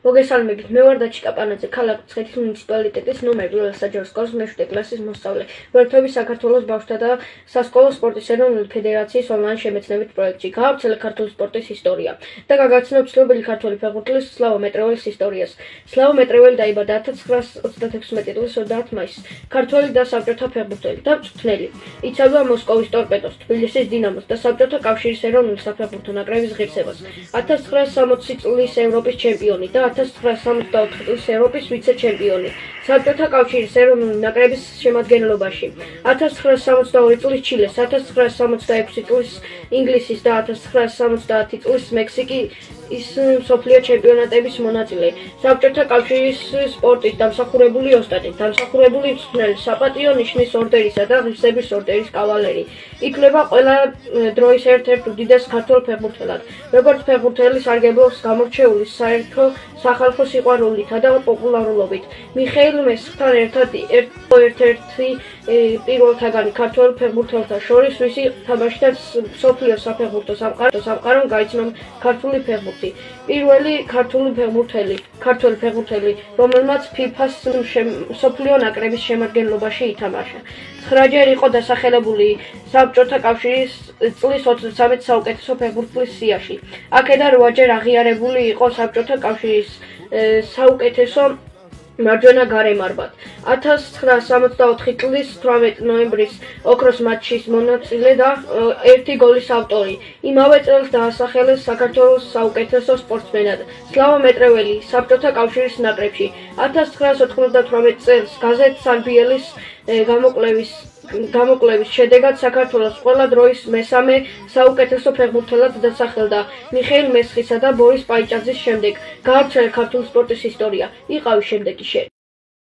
მოგესალმებით, მე ვარ დაჩიტა პანაძე, ქალაქ მცხეთის მუნიციპალიტეტის ნომერ 1 საჯარო სკოლის მე-7 კლასის მოსწავლე. ვერთვები საქართველოს ბავშვთა და სასკოლო სპორტის ეროვნული ფედერაციის ონლაინ შემეცნებით პროექტში. გაავრცელა ქართული სპორტის ისტორია და გაგაცნო ცნობილი ქართველი ფეხბურთელის სლავო მეტრეველის ისტორიას. სლავო მეტრეველი დაიბადა 1936 წლის 30 მაისს. ქართველი და საბჭოთა ფეხბურთელი და მწვრთნელი. იცავდა მოსკოვის ტორპედოს, თბილისის დინამოს და საბჭოთა კავშირის ეროვნული საფეხბურთო ნაკრების ღირსებას. 1960 წლის ევროპის ჩემპიონი და 1964 წლის ევროპის ვიცე-ჩემპიონი. საბჭოთა კავშირის ეროვნული ნაკრების შემადგენლობაში. 1962 წლის ჩილეს, 1966 წლის ინგლისის და 1970 წლის მექსიკის მსოფლიო ჩემპიონატების მონაწილე. საბჭოთა კავშირის სპორტის დამსახურებული ოსტატი, დამსახურებული მწვრთნელი, საპატიო ნიშნის ორდენისა და ღირსების ორდენის კავალერი. ითვლება ყველა დროის ერთ-ერთ უდიდეს ქართველ ფეხბურთელად. როგორც ფეხბურთელი სარგებლობს გამორჩეული საერთო სახალხო სიყვარულითა და პოპულარულობით. მიხეილ მესხთან ერთად ერთ-ერთი პირველთაგანი ქართველ ფეხბურთელთა შორის, ვისი თამაშთა მსოფლიო საფეხბურთო სამყარომ გაიცნო ქართული ფეხბურთი. პირველი ქართველი ფეხბურთელი, რომელმაც FIFA-ს მსოფლიო ნაკრების შემადგენლობაში ითამაშა. 9-ჯერ იყო დასახელებული საბჭოთა კავშირის წლის 33 საუკეთესო ფეხბურთელის სიაში. აქედან 8-ჯერ აღიარებული იყო საბჭოთა კავშირის საუკეთესო მარჯვენა გარემარბად. 1964 წლის 18 ნოემბრის ოქროს მატჩის მონაწილე და 1 გოლის ავტორი. იმავე წელს დაასახელეს საქართველოს საუკეთესო სპორტსმენად სლავო მეტრეველი საბჭოთა კავშირის ნაკრებში. 1998 წელს გაზეთ „სარბიელის“ გამოკვლევის შედეგად საქართველოს ყველა დროის მესამე საუკეთესო ფეხბურთელად დასახელდა მიხეილ მესხისა და ბორის პაიჭაძის შემდეგ. გაავრცელა ქართული სპორტის ისტორია. იყავი შემდეგი შენ.